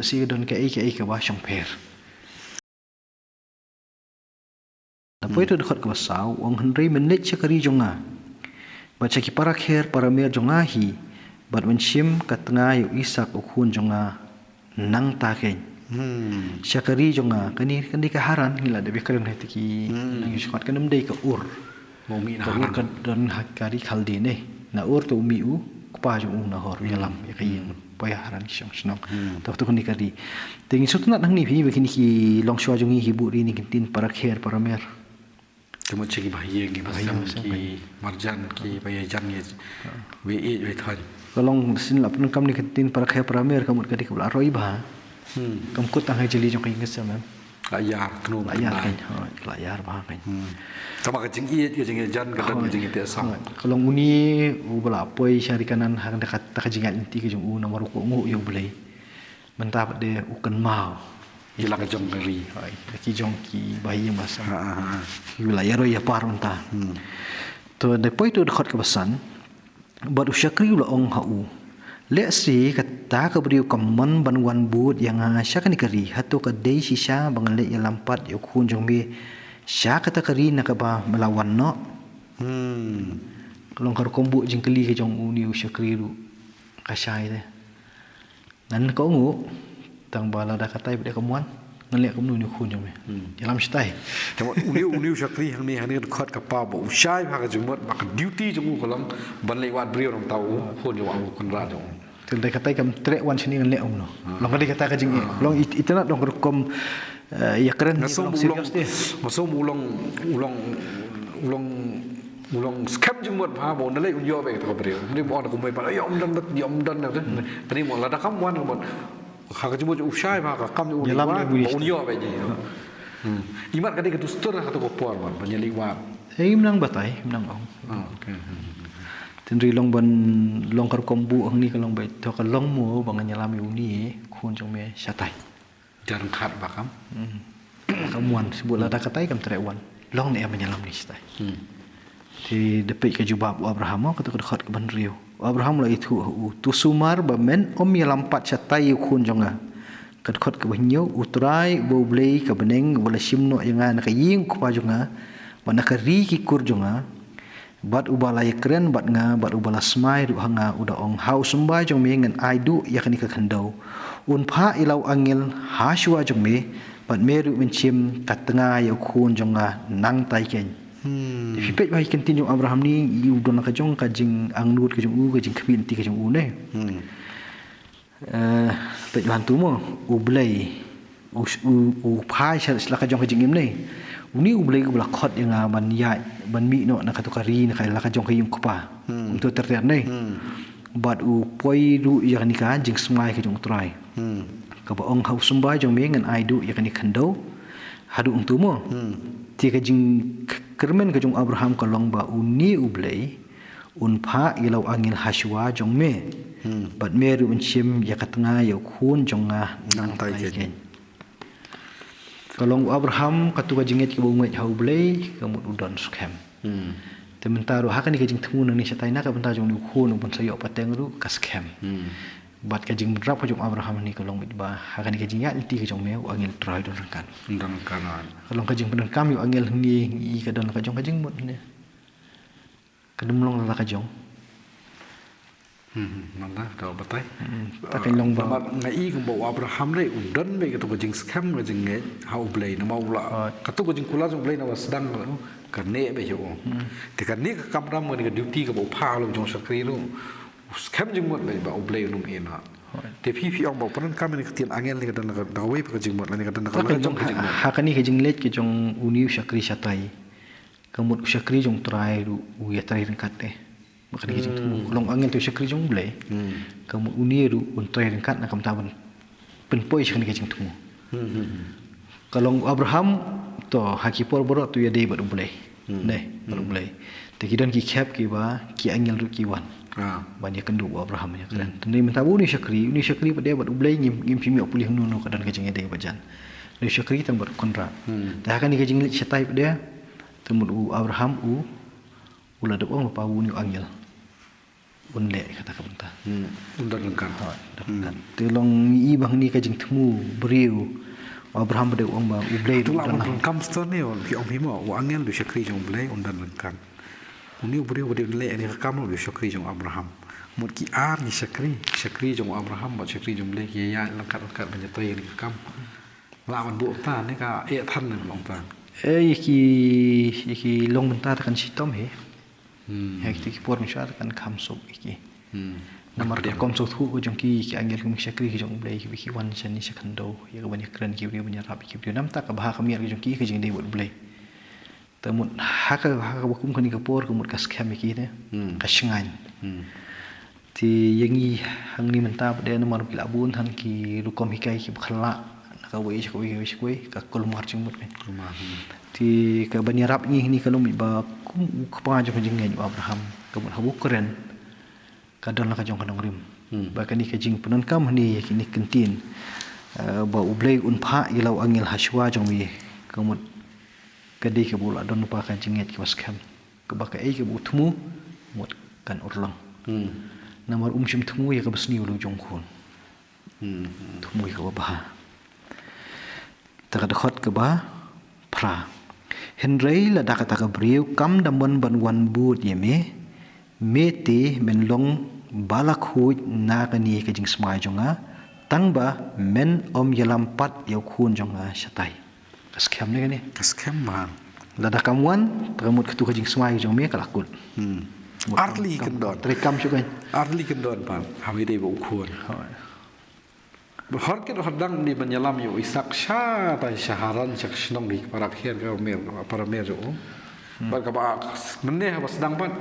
si don ke ba shongper Depois tu dekat ke basau, orang Henry menit cakari jonga. Baca ki para kher para mer jonga hi, bat mencium kat tengah yu isak ukun jonga nang taken. Cakari jonga, kani ke haran hila debi keren hati ki nang yusukat kan mdei ke ur. Momi na ur kan dan hakari khaldi ne. Na ur tu umi u kupa jong na hor yalam ya kayi paya haran kisong snong. Tak tu kani kari. Tengi sutu nak nang ni bi begini ki long shwa jongi hibu ri ni kintin para kher para mer. Cuma cegi bahaya ki basam ki marjan ki bahaya jan ki we thon Kalau sin lap nun kam ni ketin para kaya pramer kamut kadi kabla roi ba kam kut tang hai jeli jong kai ngesam layar kenu layar kan layar ba kan sama ka jing iet ke jing jan ka dan jing te sang kalau uni u bala poi syari kanan hang dekat tak jingat inti ke jong u nomor ko ngu yo boleh mentap de u kan mau hilang ke jong kari ki jong ki bayi masa wilayah roi ya parunta to depois tu dekat ke basan buat usyakri ula ong hau let's see kata ka beriu kaman banwan bud yang asya kan kari hatu ka dei sisa bangalet ya lampat ya kun jong be sya kata kari nak ba melawan no kalau kar kombu jingkeli ke jong uni usyakri ru kasai de nan ko ngu tang bala da katai pada kemuan ngelek kamu ni kun jom dalam stai cuma uni usyakri hang ni dekat ka pa bo usyai ha ka jumot ba ka duty jong kolam ban lewat beriu orang tahu kun jong ang kun ra jong tendai katai kam trek wan sini ngelek no long kali kata ka jing long itana dong kom ya keren long serius deh masuk ulong scam jumot pa bo nalai unyo be ka beriu ni bo ko mai pa yom dan na ni mo la da kam wan mo hak cuma usai maka kami unio apa je. Imat kadang itu setor atau kopor man penyeliwat. Menang batai menang ong. Okay. Tendri long ban long kar kombu ang ni kalong bai to kalong mo bangan nyalami uni kun jong me satai. Jarang khat bakam. Kamuan sebut lada katai kam trewan. Long ni menyalam ni satai. Di depik ke jubab Abraham kata dekat ke ban riu. Abraham la itu tu sumar ba men om ya lampat satai kun jonga kadkot ke banyo utrai bo blei ke beneng wala simno yang na kaying ku pa jonga mana kari ki kur jonga bat ubala keren bat nga bat ubala smai ru hanga uda ong haus sumbai jong mengen aidu yakni ka khandau un pha ilau angel haswa jong me bat meru mencim katenga ya kun jonga nang tai ken Fipet bahi continue Abraham ni you don ka jong ka jing ang nut ka jong u ka jing khabin ti ka jong u ne. Pet johan tu mo u blai u phai sila ka jong ka jing im ne. Uni u blai ku bla khot yang ban ya ban mi no na ka to kari na ka la ka jong ka yung kupa. Untuk terter ne. Bat u poi ru ya ni ka jing smai ka jong trai. Ka ba ong hau sumbai jong me ngan ai du ya ka ni khandau. Hadu ung tu mo. Ti ka jing kermen ke jong Abraham kalong ba uni ublei un pha ilau angil haswa jong me bat meru unchim ya katanga ya kun jonga nang tai ken kalong Abraham katu ka jinget ke bunget ha ublei kamut udon skem tementaru hakan ke jing temu nang ni satai na ka benta jong ni kun ubon sayo pateng ru ka skem bat ka jing drap jong Abraham ni kalong ba hakan ke jing ya ti ke jong me angil trai don kan kalong ka jing pen kam yu angel ni i ka don ka jong mut ni kadum long la ka jong mana tau batai ta kai long ba ngai ko bo Abraham le udon me ka to jing scam ka jing nge hau blai na mau la ka to jing kula jong blai na wasdang ka ne be yo te ka ne ka kam ram ni ka duty ka bo pha lo jong sakri lo scam jing mut be ba blai num ena te phi ong bo panan kam ni ka tian angel ni ka dan ka dawe ka jing mut ni ka dan ka la jong ka jing mut ha kan ni ka jing let ke jong uni sakri satai kamut sakri jong trai ru u ya trai ringkat te maka ni jing tu long angel tu sakri jong blai kamut uni ru un trai ringkat na kam taban penpoi sakni ka jing tu kalong Abraham to hakipor borok tu ya dei bat blai ne bat blai te kidan ki khap ki ba ki angel ru ki wan banyak kendu Abraham ya kan tendai mentabu ni sakri pada buat ublai ngim pimi pulih nunu kadan kajing ede bajan ni sakri tang ber kontra dah kan ni kajing setai pada temut Abraham ula de ong pa uni angel unle kata kabenta Undan lengkap. dan telong i bang ni ka jing temu beriu Abraham bade ong ba ublei Itulah dan lengkap stone on ki om himo wa angel du syakri jong blai undan lengkap. Uni beriu bade le ni kam du syakri jong Abraham. Mut ki ar ni syakri jong Abraham ba syakri jong blai ki ya lengkap banyatai ni kam. La man bu ta ni ka than ni long ta. yaki long menta kan sitom he hek ti por mi syar kan kam sok iki namar ka kom so thu ko jong ki angel kum syakri ki jong blai ki wan chan ni sakando ya ka banyak kran ki banyak rap ki nam ta ka bah ka miar ki jong ki jing dei bot blai tamut haka wakum kan ka por ko mut ka scam ki ne ka shingan ti yangi hang ni menta de namar ki labun han ki lukom hikai ki khala ka wei ka kol mar chung mut ti ka banyak rap ni kalau mi ba kum ka jong jing ngai Abraham ka mut habu keren kadang la ka jong kanong rim ba ka ni ka jing penon kam ni kini kentin ba ublei unpha ilau angil haswa jong mi ka mut ka dei ka bula don pa kan jing ngai ki waskam ka ba ka ei ka butmu mut kan urlang namar shim tmu ya ka basni ulu jong khun tmu ya ka ba takadkhot ke ba pra henrei la dakata ka briu kam damon ban wan but yeme mete men long balakhu na ka ni ka jing smai jonga tangba men om yalampat yau khun jonga shatai kaskem ne ni Kaskem ba. la dakamwan tramut ketu ka jing smai jong me kalakut Arli kendon. trekam syukai Arli kendon pa. Hawi dei bu khun. Berhar ke hadang di menyelam yo isak sya ta syaharan syak snong di para khian ka mer para mer jo ba ka ba menne ha sedang pan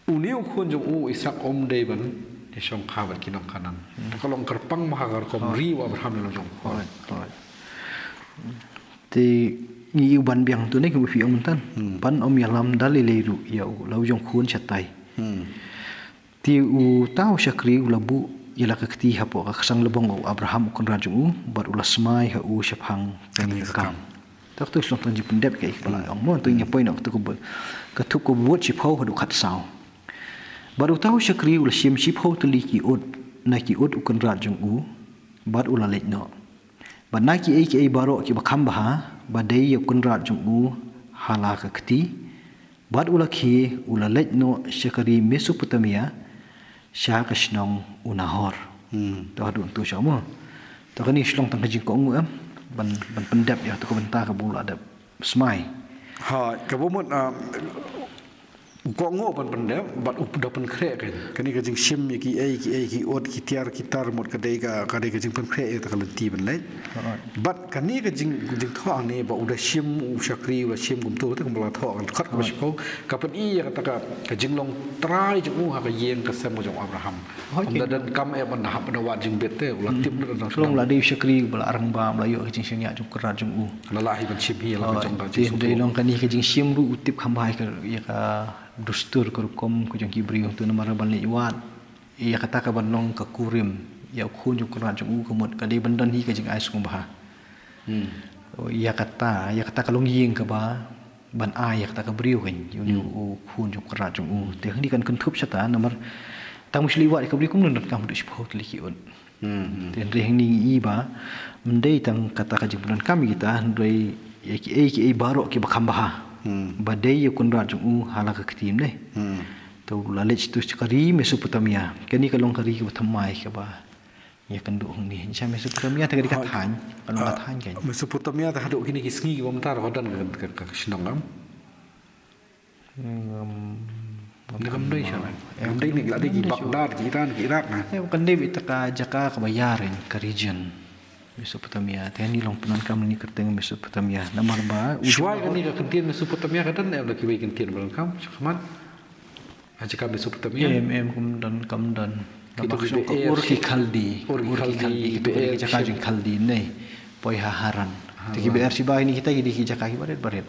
uniu khun jo isak om dei ban di song kha ban kinong kanan kalau kerpang mahagar kom ri wa berham lo jong ti ni ban biang tu ne ku fi om tan pan om yalam dalileru ya lau jong khun chatai ti u tau syakri ulabu ila ka kti hapo ka sang lebong Abraham kon raju bar ulas mai ha u shaphang tani kam tak tu slong tanji pendep ke ikbala ong mo tu nya point ok tu ka tu ko buat chi phau hadu khat saw baru tahu syakri ul sim chi phau tu li ki ut na ki ut kon raju bar ula lej no ba na ki ei baro ki ba kham ba ba dei kon raju hala ka kti bar ula ki ula lej no syakri Mesopotamia sya ka snong unahor to hadu tu syamo to kani slong tang jing ko ngam ban pendap ya to ko benta ka bulu ada smai ha ka bomot ko ngo pan pendap bat upda pen kre kan kani ka jing sim ki ki od ki tiar ki tar mot ka dei ka jing pen kre ta ka lenti ban le bat kani ka jing tho ne ba uda sim u syakri wa sim gum tu ta ka tho kan khat ko ko ka pen i ka jing long trai jong ha ka yen ka sem jong Abraham om dan kam e ban hap da wa jing bete ulah tip na slong la dei syakri bala arang ba melayu ka jing syanya jong kerat jong lalahi ban sim hi la ka jong ka jing dei long kani ka jing sim ru utip khambai ka ya ka dustur kerukom ku jong kibri tu namar ban liwat ia kata ka ban long ka kurim ya khun jong kerat jong kumut ka dei bandan hi ka jing ais ngum ba ia kata ka long ying ka ba ban ai ya kata ka briu kan yu khun jong kerat jong te hni kan thup chata namar tang musli wa ka bri kum nun kam du sport liki on ten reng ni i ba mendei tang kata ka jing ban kam kita ndoi ya ki baro ki ba kham ba badai yakun raju hala ka ktim ne to lalech tu chakari Mesopotamia kani kalong kari ka thamai ka ba ya kan du ni cha Mesopotamia ta ka than kalong ka than kan Mesopotamia ta hadu kini kisngi ki bom tar hodan ka snongam ngam dei sha ngam dei ni la dei ki Baghdad ki Iran ki Iraq na kan dei ta ka jaka ka bayarin ka region Mesopotamia tani long penan kam ni kerteng Mesopotamia namar ba usual kan ni ka kentin Mesopotamia kan em laki bai kentin balang kam sakman aja ka Mesopotamia kum dan maksud urki kaldi be jaka jing kaldi nei poi haran tiki ber si bai ni kita di jaka ki baret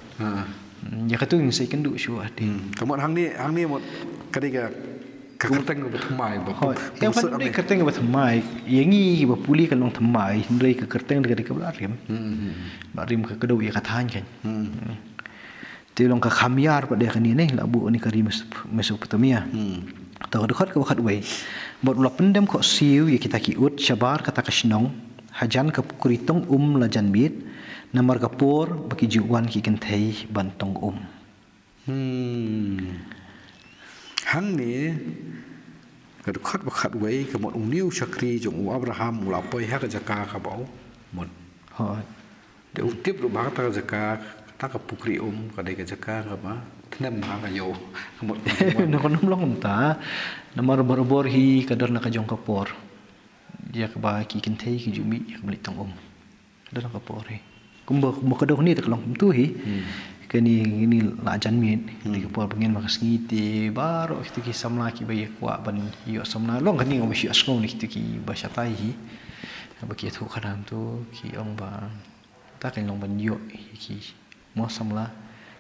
ya katu ng sai kendu shu ati kamon hang ni mot kadika kerteng ba thamai ba yang kan ni kerteng ba thamai yangi ba puli kan long thamai ndrei ka kerteng de ka ba rim ba rim ka kedu ya ka than kan ti long ka khamyar pa de kan ni la bu ni kari Mesopotamia Tahu dekat ke wakat way. Buat ulah pendem kok siu ya kita kiut syabar kata kesenong hajan ke kuritong lajan bit namar kapur bagi juwan ki kentai bantong hang ni dekat wakat way ke mod uniu syakri jong Abraham ulah poi ha ka jaka ka bau mod ha de utip lu ba ta jaka ta ka pukri ka dai ka jaka ka ba nem ha ka yo mod nak long ta namar bor hi kadar nak jong kapur dia ke ba ki kentai ki jumi ya beli tong kadar kapur hi kumba kadang ni tak long tu hi kini ini lajan min di kapur pengen makas ngiti baru itu ki samla ki bayi kwa ban yo samla long kan ni ngom si asngom ni itu ki ba syatai hi bagi tu kadang tu ki ong ba ta kan long ban yo ki mo samla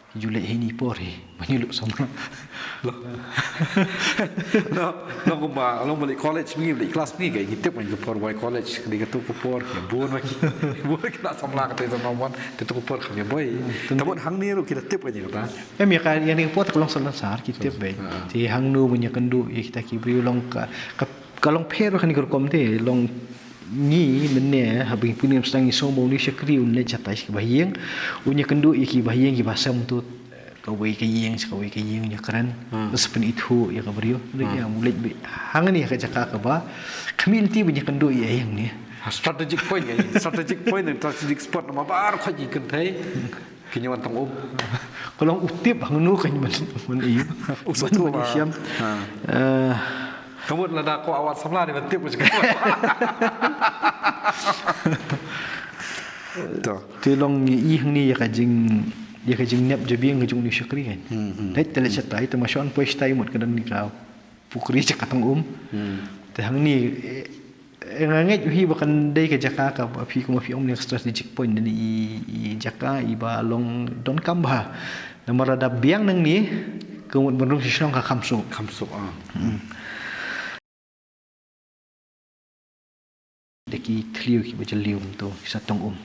ki jule hi ni por hi banyuluk samla no kumba long balik college mi balik kelas mi kayak gitu kan kapur boy college di katu kapur ya buon lagi buon kita samla kata sama wan itu kapur kan boy tapi hang ni lu kita tip aja kata ya kan yang ni kapur tak long salasar kita baik ti hang nu punya kendu ya kita ki beri long ka kalong pero kan ikur te long ni nene habis punya sedang isong mau ni syakri unle catai ke bahiyang unya kendu iki bahiyang ki basam tu kawai kayeng ya keren sepen itu ya kabrio ya mulai hang ni ka jaka ka ba kami inti punya kendu ya yang ni strategic point and strategic spot nama baru kau jikan thai kinyawan tong kalau utip hang nu kan man iyo usatu siam kamu lada ko awat samla ni utip juga to tilong i hang ni ya kajing nep jabi ang jung ni syakri kan dai tele chatai te mason pois tai mot kadan ni ka pukri cakatong te hang ni nganget hi bakan dai ke jaka ka api ko mafi ni strategic point ni i jaka i ba long don kamba namara da biang nang ni kemut benung sisong ka kamsuk deki tliu ki bajalium tu satong